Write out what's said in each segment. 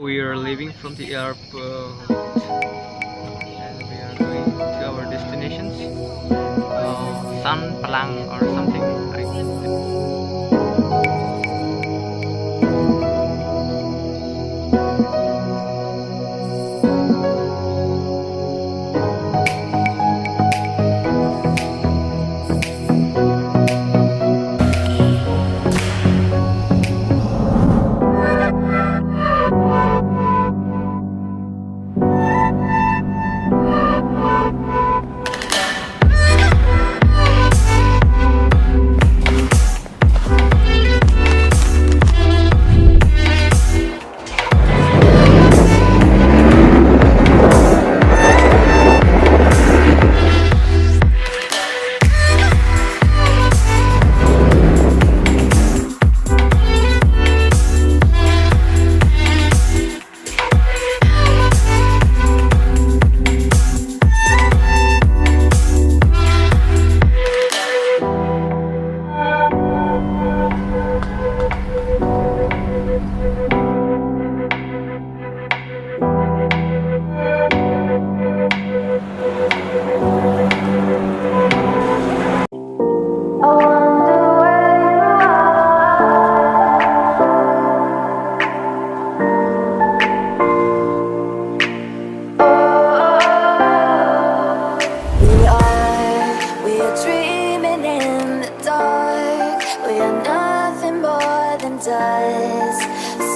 We are leaving from the airport and we are going to our destinations, Sanpalang or something like that.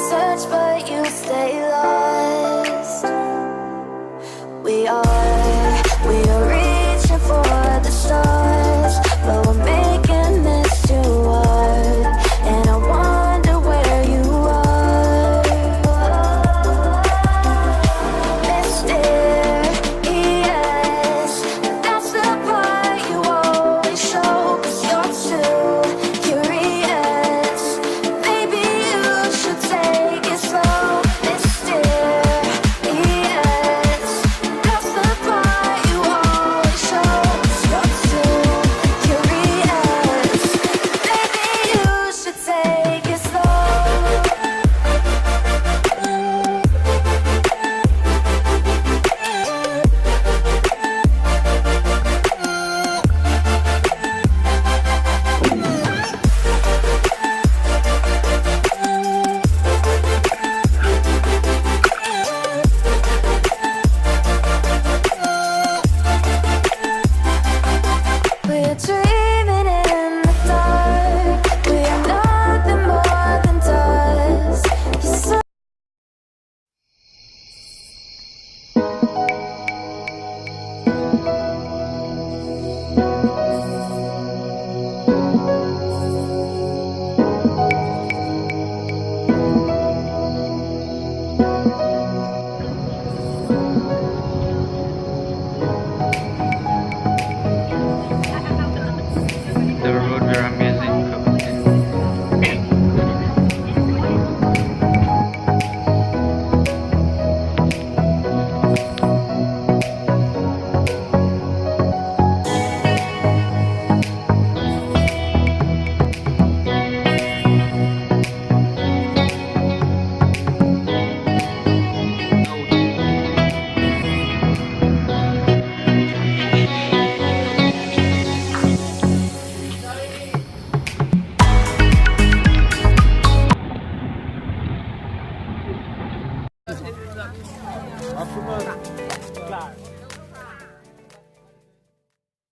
Search but you stay lost. We are reaching for the stars, but we're making this too hard. And I wonder where you are. Mysterious, that's the part you always show, 'cause you're too curious. Maybe you should take it slow. Mysterious, that's the part you always show, 'cause you're too curious. Maybe you should take it slow. We're dreaming in the dark. We are nothing more than dust. You're so The road were amazing.